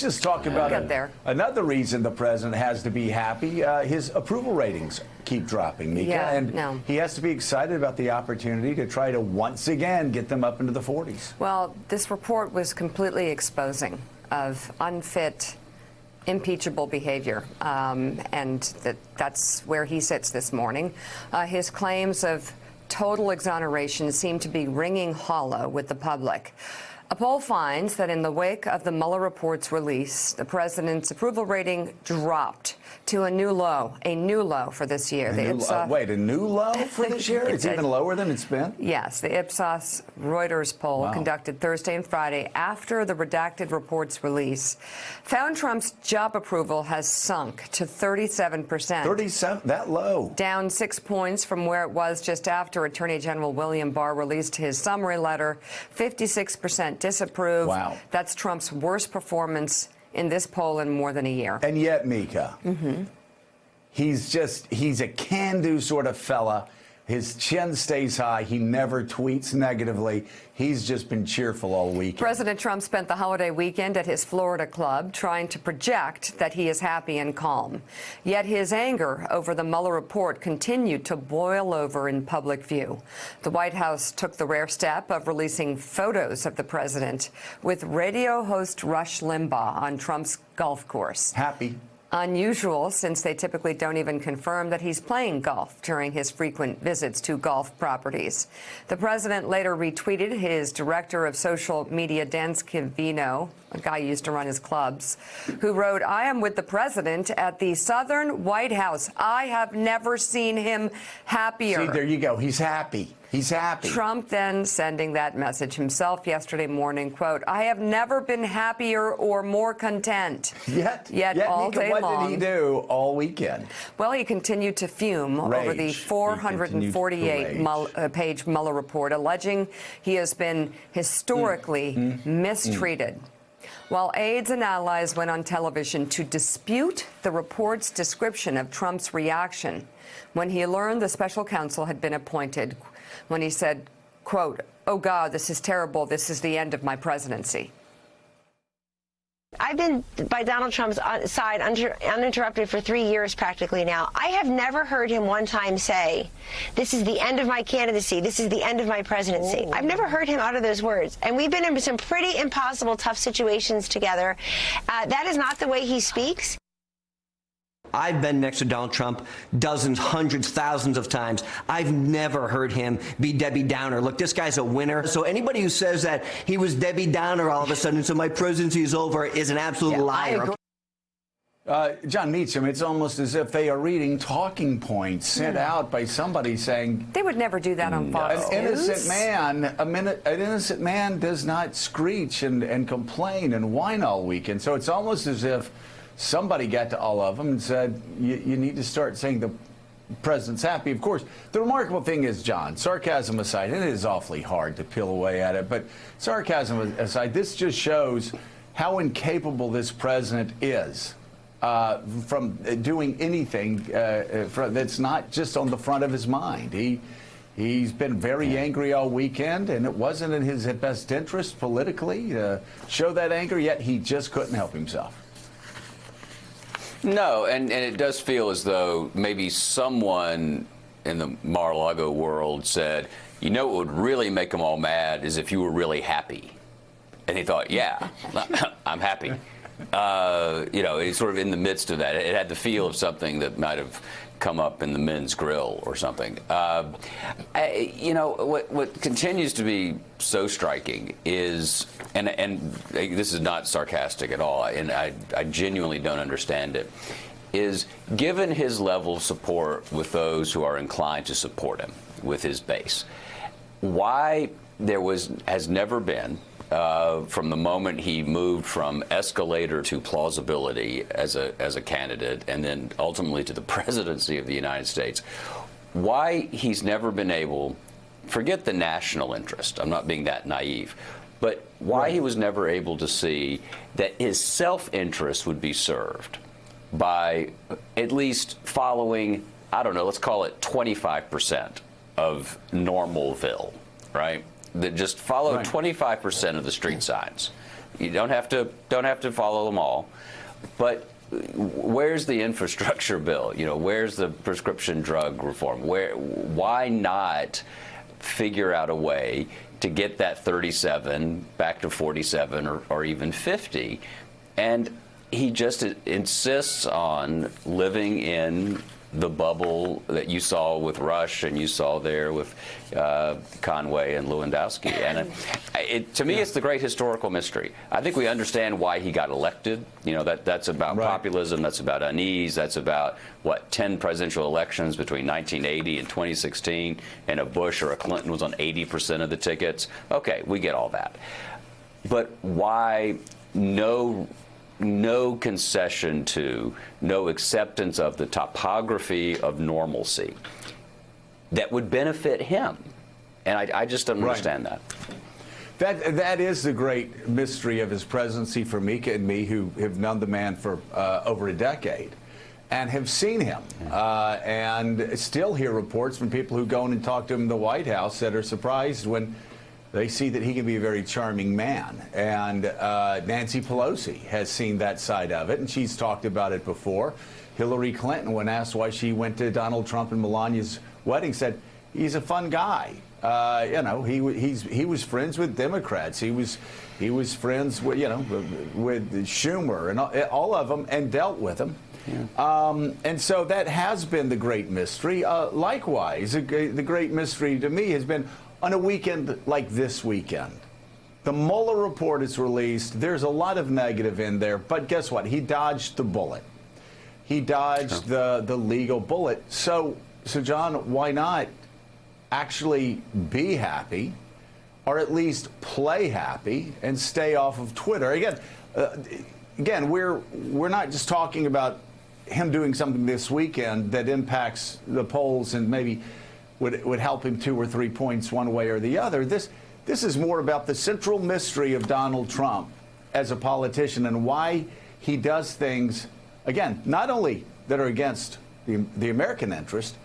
just talk about another reason the president has to be happy. His approval ratings keep dropping, Mika. Yeah, and he has to be excited about the opportunity to try to once again get them up into the 40s. Well, this report was completely exposing of unfit, impeachable behavior, and that's where he sits this morning. His claims of total exoneration seem to be ringing hollow with the public. A poll finds that in the wake of the Mueller report's release, the president's approval rating dropped to a new low for this year. Wait, a new low for this year? It's even lower than it's been? Yes. The Ipsos Reuters poll conducted Thursday and Friday after the redacted report's release found Trump's job approval has sunk to 37%. 37? That low? Down 6 points from where it was just after Attorney General William Barr released his summary letter. 56% disapprove. Wow. That's Trump's worst performance in this poll in more than a year. And yet, Mika, he's a can-do sort of fella. His chin stays high. He never tweets negatively. He's just been cheerful all weekend. President Trump spent the holiday weekend at his Florida club trying to project that he is happy and calm. Yet his anger over the Mueller report continued to boil over in public view. The White House took the rare step of releasing photos of the president with radio host Rush Limbaugh on Trump's golf course. Happy. Unusual, since they typically don't even confirm that he's playing golf during his frequent visits to golf properties. The president later retweeted his director of social media, Dan Scavino, a guy who used to run his clubs, who wrote, "I am with the president at the Southern White House. I have never seen him happier." See, there you go. He's happy. He's happy. Trump then sending that message himself yesterday morning, quote, "I have never been happier or more content." Yet all Mika, day long. what did he do all weekend? Well, he continued to fume over the 448-page Mueller report, alleging he has been historically mistreated. While aides and allies went on television to dispute the report's description of Trump's reaction when he learned the special counsel had been appointed, when he said, quote, "Oh, God, this is terrible. This is the end of my presidency." I've been by Donald Trump's side uninterrupted for 3 years practically now. I have never heard him one time say, "This is the end of my candidacy. This is the end of my presidency." I've never heard him utter those words. And we've been in some pretty impossible, tough situations together. That is not the way he speaks. I've been next to Donald Trump dozens, hundreds, thousands of times. I've never heard him be Debbie Downer. Look, this guy's a winner. So anybody who says that he was Debbie Downer all of a sudden, so my presidency is over, is an absolute liar. John Meacham, it's almost as if they are reading talking points sent out by somebody saying they would never do that on Fox News. An innocent man does not screech and complain and whine all weekend. So it's almost as if somebody got to all of them and said, you need to start saying the president's happy. Of course, the remarkable thing is, John, sarcasm aside, and it is awfully hard to peel away at it, but sarcasm aside, this just shows how incapable this president is from doing anything that's not just on the front of his mind. He's been very angry all weekend, and it wasn't in his best interest politically to show that anger, yet he just couldn't help himself. No, and it does feel as though maybe someone in the Mar-a-Lago world said, you know what would really make them all mad is if you were really happy. And he thought, yeah, I'm happy. He's sort of in the midst of that. It had the feel of something that might have come up in the men's grill or something. What continues to be so striking is, and this is not sarcastic at all, and I genuinely don't understand it, is given his level of support with those who are inclined to support him, with his base, why there has never been, from the moment he moved from escalator to plausibility as a candidate, and then ultimately to the presidency of the United States, why he's never been able, forget the national interest, I'm not being that naive, but why he was never able to see that his self-interest would be served by at least following, I don't know, let's call it 25% of Normalville, right? That just follow 25% of the street signs. You don't have to follow them all, but where's the infrastructure bill? Where's the prescription drug reform? Why not figure out a way to get that 37 back to 47 or even 50? And he just insists on living in the bubble that you saw with Rush and you saw there with Conway and Lewandowski. And to me, it's the great historical mystery. I think we understand why he got elected. That's about populism. That's about unease. That's about, 10 presidential elections between 1980 and 2016, and a Bush or a Clinton was on 80% of the tickets. Okay, we get all that. But why no concession to, no acceptance of the topography of normalcy that would benefit him? And I just don't understand that. That is the great mystery of his presidency for Mika and me, who have known the man for over a decade and have seen him and still hear reports from people who go in and talk to him in the White House that are surprised when they see that he can be a very charming man. And Nancy Pelosi has seen that side of it, and she's talked about it before. Hillary Clinton, when asked why she went to Donald Trump and Melania's wedding, said he's a fun guy. He was friends with Democrats. He was friends with with Schumer and all of them, and dealt with them. Yeah. And so that has been the great mystery. Likewise, the great mystery to me has been on a weekend like this weekend. The Mueller report is released. There's a lot of negative in there, but guess what? He dodged the bullet. He dodged the legal bullet. So John, why not actually be happy, or at least play happy, and stay off of Twitter? Again, we're not just talking about him doing something this weekend that impacts the polls and maybe would help him 2 or 3 points one way or the other. This is more about the central mystery of Donald Trump as a politician and why he does things, again, not only that are against the American interest,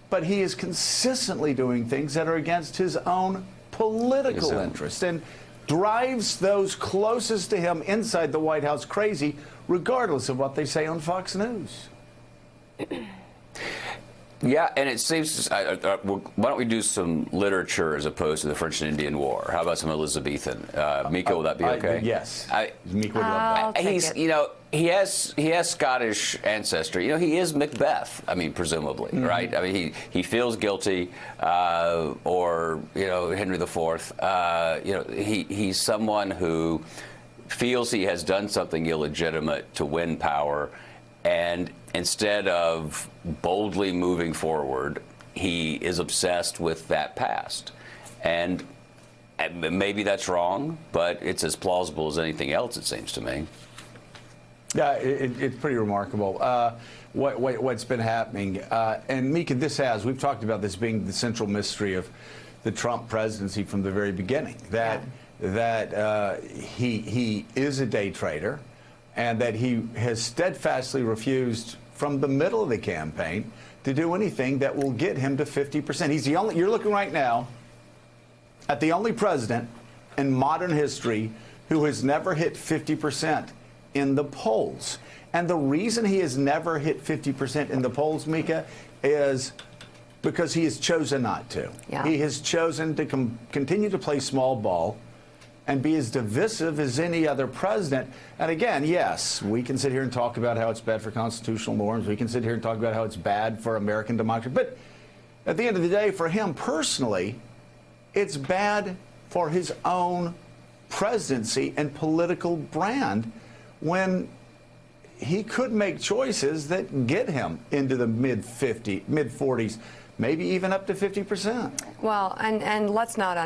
but he is consistently doing things that are against his own political interest and drives those closest to him inside the White House crazy, regardless of what they say on Fox News. Yeah, and it seems, why don't we do some literature as opposed to the French and Indian War? How about some Elizabethan? Mika, will that be okay? Yes. Mika would love that. He's, he has Scottish ancestry. He is Macbeth, presumably, right? He feels guilty, or, Henry IV. He's someone who feels he has done something illegitimate to win power, and instead of boldly moving forward, he is obsessed with that past. And maybe that's wrong, but it's as plausible as anything else, it seems to me. Yeah, it's pretty remarkable what's been happening. And Mika, we've talked about this being the central mystery of the Trump presidency from the very beginning, that he is a day trader, and that he has steadfastly refused from the middle of the campaign to do anything that will get him to 50%. He's the only, you're looking right now at the only president in modern history who has never hit 50% in the polls. And the reason he has never hit 50% in the polls, Mika, is because he has chosen not to. Yeah. He has chosen to continue to play small ball and be as divisive as any other president. And again, yes, we can sit here and talk about how it's bad for constitutional norms. We can sit here and talk about how it's bad for American democracy. But at the end of the day, for him personally, it's bad for his own presidency and political brand when he could make choices that get him into the mid-40s, maybe even up to 50%. Well, and let's not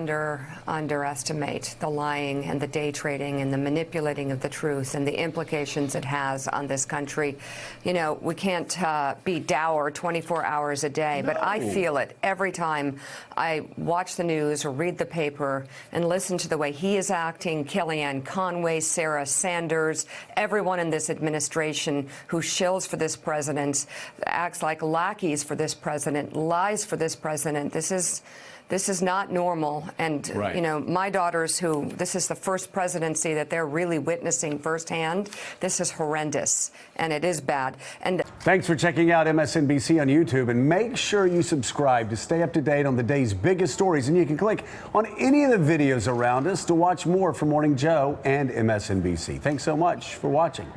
underestimate the lying and the day trading and the manipulating of the truth and the implications it has on this country. We can't be dour 24 hours a day, but I feel it every time I watch the news or read the paper and listen to the way he is acting, Kellyanne Conway, Sarah Sanders, everyone in this administration who shills for this president, acts like lackeys for this president, lies for this president. This This is not normal. And, Right. you know, my daughters who, this is the first presidency that they're really witnessing firsthand. This is horrendous, and it is bad. And Thanks for checking out MSNBC on YouTube, and make sure you subscribe to stay up to date on the day's biggest stories. And you can click on any of the videos around us to watch more from Morning Joe and MSNBC. Thanks so much for watching.